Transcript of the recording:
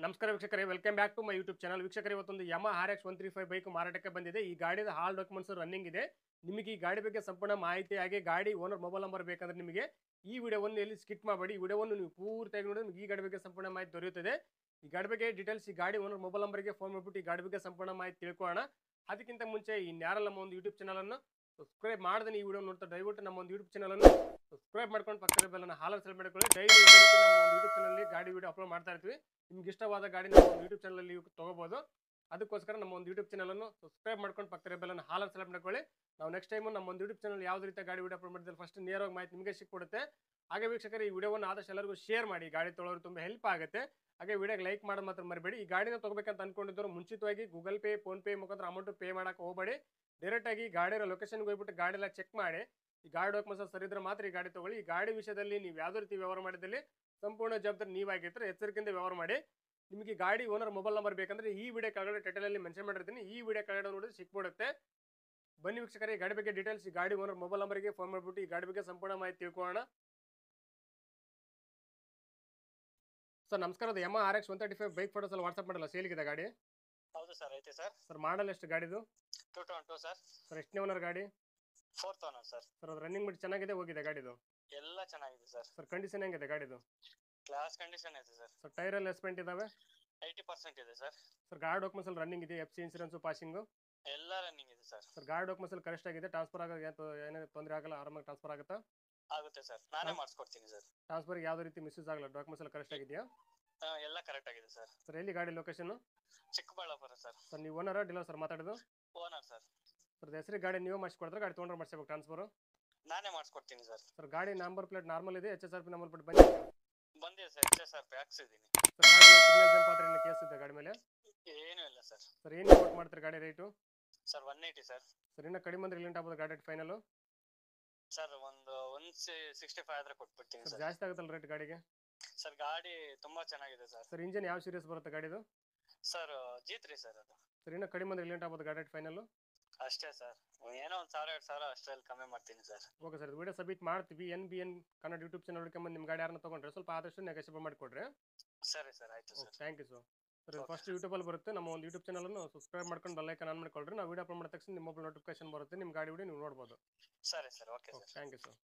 ನಮಸ್ಕಾರ ವೀಕ್ಷಕರೇ, welcome back to my YouTube channel. ವೀಕ್ಷಕರೇ, ಇವತ್ತೊಂದು ಯಮಹ RX 135 ಬೈಕ್ ಮಾರಾಟಕ್ಕೆ ಬಂದಿದೆ. ಈ ಗಾಡಿದ ಹಾಲ್ ಡಾಕ್ಯುಮೆಂಟ್ಸ್ ರನ್ನಿಂಗ್ ಇದೆ. ನಿಮಗೆ ಈ ಗಾಡಿ ಬಗ್ಗೆ ಸಂಪೂರ್ಣ ಮಾಹಿತಿ ಹಾಗೆ ಗಾಡಿ ಓನರ್ ಮೊಬೈಲ್ ನಂಬರ್ ಬೇಕಂದ್ರೆ ನಿಮಗೆ ಈ ವಿಡಿಯೋವನ್ನು ಎಲ್ಲಿ ಸ್ಕಿಪ್ ಮಾಡಬೇಡಿ. ಈ ವಿಡಿಯೋವನ್ನು ನೀವು ಪೂರ್ತಿಯಾಗಿ ನೋಡಿದ್ರೆ ನಿಮಗೆ ಈ ಗಾಡಿ ಬಗ್ಗೆ ಸಂಪೂರ್ಣ ಮಾಹಿತಿ ದೊರೆಯುತ್ತದೆ. ಈ ಗಾಡಿ ಬಗ್ಗೆ ಡೀಟೇಲ್ಸ್ ಈ ಗಾಡಿ ಓನರ್ ಮೊಬೈಲ್ ನಂಬರ್ಗೆ ಫೋನ್ ಮಾಡಿಬಿಟ್ಟು ಈ ಗಾಡಿ ಬಗ್ಗೆ ಸಂಪೂರ್ಣ ಮಾಹಿತಿ ತಿಳ್ಕೊಳ್ಳೋಣ. ಅದಕ್ಕಿಂತ ಮುಂಚೆ ಇನ್ಯಾರಲ್ಲ ನಮ್ಮ ಒಂದು ಯೂಟ್ಯೂಬ್ ಚಾನಲನ್ನು ಸಬ್ಸ್ಕ್ರೈಬ್ ಮಾಡಿದ್ರೆ ಈ ವಿಡಿಯೋ ನೋಡ್ತಾ ದಯವಿಟ್ಟು ನಮ್ಮ ಒಂದು ಯೂಟ್ಯೂಬ್ ಚಾನಲನ್ನು ಸಬ್ಸ್ಕ್ರೈಬ್ ಮಾಡ್ಕೊಂಡು ಪಕ್ಕದ ಬೆಲ್ಲನ್ನು ಹಾಲಲ್ಲಿ ಸೆಲೆಕ್ಟ್ ಮಾಡಿಕೊಳ್ಳಿ. ಡೈಲಿ ನಮ್ಮ ಒಂದು ಯೂಟ್ಯೂಬ್ ಚಾನಲ್ ಗಾಡಿ ವಿಡಿಯೋ ಅಪ್ಲೋಡ್ ಮಾಡ್ತಾ ಇರ್ತೀವಿ. ನಿಮ್ಗೆ ಇಷ್ಟವಾದ ಗಾಡಿ ನಮ್ಮ ಒಂದು ಯೂಟ್ಯೂಬ್ ಚಾನಲ್ ತಗೋಬಹುದು. ಅದಕ್ಕೋಸ್ಕರ ನಮ್ಮ ಒಂದು ಯೂಟ್ಯೂಬ್ ಚಾನಲ್ ಅನ್ನು ಸಬ್ಸ್ಕ್ರೈಬ್ ಮಾಡ್ಕೊಂಡು ಪಕ್ಕದ ಬೆಲ್ಲನ್ನು ಹಾಲಲ್ಲಿ ಸೆಲೆಕ್ಟ್ ಮಾಡ್ಕೊಳ್ಳಿ. ನಾವು ನೆಕ್ಸ್ಟ್ ಟೈಮ್ ನಮ್ಮ ಒಂದು ಯೂಟ್ಯೂಬ್ ಚಾನಲ್ ಯಾವುದೇ ರೀತಿ ಗಾಡಿ ವಿಡಿಯೋ ಅಪ್ಲೋಡ್ ಮಾಡಿದ್ರೆ ಫಸ್ಟ್ ನೇರವಾಗಿ ಮಾಹಿತಿ ನಿಮಗೆ ಸಿಕ್ಬಿಡುತ್ತೆ. ಹಾಗೆ ವೀಕ್ಷಕರು, ಈ ವಿಡಿಯೋವನ್ನು ಆದಷ್ಟು ಎಲ್ಲರಿಗೂ ಶೇರ್ ಮಾಡಿ. ಗಾಡಿ ತೊಗೊಳ್ಳೋರು ತುಂಬ ಹೆಲ್ಪ್ ಆಗುತ್ತೆ. ಹಾಗೆ ವಿಡಿಯೋಗೆ ಲೈಕ್ ಮಾಡೋದು ಮಾತ್ರ ಮರಿಬೇಡಿ. ಈ ಗಾಡಿನ ತಗೋಬೇಕಂತ ಅನ್ಕೊಂಡಿದ್ರು ಮುಂಚಿತವಾಗಿ ಗೂಗಲ್ ಪೇ, ಫೋನ್ ಪೇ ಮುಖಾಂತರ ಅಮೌಂಟ್ ಪೇ ಮಾಡಕ್ಕೆ ಹೋಗಬೇಡಿ. ಡೈರೆಕ್ಟ್ ಆಗಿ ಗಾಡಿಯ ಲೊಕೇಶನ್ಗೆ ಹೋಗ್ಬಿಟ್ಟು ಗಾಡಿ ಎಲ್ಲ ಚೆಕ್ ಮಾಡಿ ಈ ಗಾಡಿ ಡಾಕ್ಯುಮೆಂಟ್ಸ್ ಸರಿ ಇದ್ರೆ ಮಾತ್ರ ಈ ಗಾಡಿ ತಗೊಳ್ಳಿ. ಈ ಗಾಡಿ ವಿಷಯದಲ್ಲಿ ನೀವು ಯಾವುದೇ ರೀತಿ ವ್ಯವಹಾರ ಮಾಡಿದಲ್ಲಿ ಸಂಪೂರ್ಣ ಜವಾಬ್ದಾರಿ ನೀವಾಗಿರ್ತಾರೆ. ಎಚ್ಚರಿಕೆಯಿಂದ ವ್ಯವಹಾರ ಮಾಡಿ. ನಿಮಗೆ ಗಾಡಿ ಓನರ್ ಮೊಬೈಲ್ ನಂಬರ್ ಬೇಕಂದ್ರೆ ಈ ವಿಡಿಯೋ ಕೆಳಗಡೆ ಟೈಟಲಲ್ಲಿ ಮೆನ್ಷನ್ ಮಾಡಿರ್ತೀನಿ. ಈ ವಿಡಿಯೋ ಕೆಳಗಡೆ ನೋಡಿದ್ರೆ ಸಿಕ್ಬಿಡುತ್ತೆ. ಬನ್ನಿ ವೀಕ್ಷಕರೇ, ಈ ಗಾಡಿ ಬಗ್ಗೆ ಡೀಟೇಲ್ಸ್ ಈ ಗಾಡಿ ಓನರ್ ಮೊಬೈಲ್ ನಂಬರ್ಗೆ ಫೋನ್ ಮಾಡಿಬಿಟ್ಟು ಈ ಗಾಡಿ ಬಗ್ಗೆ ಸಂಪೂರ್ಣ ಮಾಹಿತಿ ತಿಳ್ಕೊಳ್ಳೋಣ. ಸರ್ ನಮಸ್ಕಾರ, ಅದು ಯಮಹ RX 135 ಬೈಕ್ ಫೋಟೋಸ್ ಅಲ್ಲಿ ವಾಟ್ಸ್ಆಪ್ ಮಾಡಲ್ಲ, ಸೇಲ್ಗಿದೆ ಗಾಡಿ? ಹೌದು ಸರ್, ಐತೆ ಸರ್. ಸರ್ ಮಾಡಲ್ ಎಷ್ಟು ಗಾಡಿದು? 222 ಸರ್. ಸರ್ ಎಷ್ಟನೇ ಓನರ್ ಗಾಡಿ? 4th owner sir. ಸರ್ ಅದು ರನ್ನಿಂಗ್ ಬಿಟ್ಟು ಚೆನ್ನಾಗಿದೆ, ಹೋಗಿದೆ ಗಾಡಿದು? ಎಲ್ಲ ಚೆನ್ನಾಗಿದೆ ಸರ್. ಸರ್ ಕಂಡೀಷನ್ ಹೆಂಗಿದೆ ಗಾಡಿದು? ಕ್ಲಾಸ್ ಕಂಡೀಷನ್ ಐತೆ ಸರ್. ಸರ್ ಟೈರ್ ಎಲ್ಲ ಎಸ್ಪೆಂಟ್ ಇದಾವೆ? 80% ಇದೆ ಸರ್. ಸರ್ ಗಾಡಿ ಡಾಕ್ಯುಮೆಂಟ್ಸ್ ಅಲ್ಲಿ ರನ್ನಿಂಗ್ ಇದೆ, FC ಇನ್ಸೂರೆನ್ಸ್ ಪಾಸಿಂಗು ಎಲ್ಲ ರನ್ನಿಂಗ್ ಇದೆ ಸರ್. ಸರ್ ಗಾಡಿ ಡಾಕ್ಯುಮೆಂಟ್ಸ್ ಅಲ್ಲಿ ಕರೆಕ್ಟ್ ಆಗಿದೆ, ಟ್ರಾನ್ಸ್ಫರ್ ಆಗೋದು ಏನೇ ತೊಂದರೆ ಆಗಲ್ಲ, ಆರಾಮಾಗಿ ಟ್ರಾನ್ಸ್ಫರ್ ಆಗುತ್ತಾ? ಆಗುತ್ತೆ ಸರ್, ನಾನೇ ಮಾಡಿಸ್ಕೊಡ್ತೀನಿ ಸರ್. ಟ್ರಾನ್ಸ್ಫರ್ ಯಾವುದೇ ರೀತಿ ಮಿಸ್ಯೂಸ್ ಆಗಲ್ಲ, ಡಾಕ್ಯುಮೆಂಟ್ಸ್ ಎಲ್ಲ ಕರೆಕ್ಟ್ ಆಗಿದೆಯಾ? ಎಲ್ಲ ಕರೆಕ್ಟ್ ಆಗಿದೆ ಸರ್. ಸರ್ ಎಲ್ಲಿ ಗಾಡಿ ಲೊಕೇಶನ್? ಚಿಕ್ಕಬಳ್ಳಾಪುರ ಸರ್. ಸರ್ ನೀವು ಓನರ್ ಡೀಲರ್ ಸರ್ ಮಾತಾಡೋದು? Owner sir. ಸರ್ ಹೆಸರು ಗಾಡಿ ನೀವು ಮಾಡಿಸ್ಕೊಡ್ತಾರೆ, ಗಾಡಿ ತೊಗೊಂಡ್ರೆ ಮಾಡಿಸ್ಬೇಕು ಟ್ರಾನ್ಸ್ಫರ್? ನಾನೇ ಮಾಡಿಸ್ಕೊಡ್ತೀನಿ ಸರ್. ಸರ್ ಗಾಡಿ ನಂಬರ್ ಪ್ಲೇಟ್ ನಾರ್ಮಲ್ ಇದೆ, HSRP ನಂಬರ್ ಪ್ಲೇಟ್ ಬಂದಿದೆ? ಬಂದಿದೆ ಸರ್, HSRP ಹಾಕ್ಸಿದ್ದೀನಿ. ಸರ್ ಗಾಡಿ ಸಿಗ್ನಲ್ ಜಂಪ್ ಆದ್ರೆ ಕೇಸ್ ಇದೆ ಗಾಡಿ ಮೇಲೆ? ಏನೂ ಇಲ್ಲ ಸರ್. ಸರ್ ಏನು ಕೋಟ್ ಮಾಡ್ತಾರೆ ಗಾಡಿ ರೇಟು? Sir 180 sir. ಸರ್ ಇನ್ನು ಕಡಿಮೆ ಅಂದ್ರೆ ಎಲ್ಲಿ ಆಗ್ಬೋದು ಗಾಡಿ ಫೈನಲ್? ಸರ್ ಒಂದು 165 ಆದ್ರೆ ಕೊಟ್ಬಿಡ್ತೀನಿ ಸರ್ ಸರ್. ಜಾಸ್ತಿ ಆಗುತ್ತಲ್ಲ ರೇಟ್ ಗಾಡಿಗೆ? ಸರ್ ಗಾಡಿ ತುಂಬಾ ಚೆನ್ನಾಗಿದೆ ಸರ್. ಸರ್ ಇಂಜಿನ್ ಯಾವ ಸೀರೀಸ್ ಬರುತ್ತೆ ಗಾಡಿದು? ಸರ್ G3 ಸರ್ ಅದು. ಸರ್ ಇನ್ನು ಕಡಿಮೆ ಅಂದ್ರೆ ಎಲ್ಲಿ ಆಗ್ಬೋದು ಗಾಡಿ ಫೈನಲ್? ಅಷ್ಟೇ ಸರ್, ಏನೋ 1,000-2,000 ಅಷ್ಟರಲ್ಲಿ ಕಮ್ಮಿ ಮಾಡ್ತೀನಿ sir. Okay sir, video submit ಮಾಡ್ತೀವಿ. NBN ಕನ್ನಡ ಯೂಟ್ಯೂಬ್ ಚಾನಲ್ ಹುಡ್ಕೊಂಬಂದು ನಿಮ್ಮ ಗಾಡಿ ಯಾರನ್ನ ತೊಗೊಂಡ್ರೆ ಸ್ವಲ್ಪ ಆದಷ್ಟು ನೆಗೋಷಿಯೇಟ್ ಮಾಡಿಕೊಡ್ರಿ. ಸರಿ ಸರ್, ಆಯ್ತು sir. Thank you sir. Sir first ಯೂಟ್ಯೂಬಲ್ಲಿ ಬರುತ್ತೆ, ನಮ್ಮ ಒಂದು ಯೂಟ್ಯೂಬ್ ಚಾನಲನ್ನು ಸಬ್ಸ್ಕ್ರೈಬ್ ಮಾಡ್ಕೊಂಡು ಬೆಲ್ ಐಕಾನ್ ಆನ್ ಮಾಡ್ಕೊಳ್ರಿ. ನಾವು ವಿಡಿಯೋ ಅಪ್ಲೋಡ್ ಮಾಡಿದ ತಕ್ಷಣ ನಿಮ್ಮ ಮೊಬೈಲ್ ನೋಟಿಫಿಕೇಶನ್ ಬರುತ್ತೆ, ನಿಮ್ಮ ಗಾಡಿ ವಿಡಿಯೋ ನೀವು ನೋಡ್ಬೋದು. ಸರಿ sir, okay sir. Thank you sir.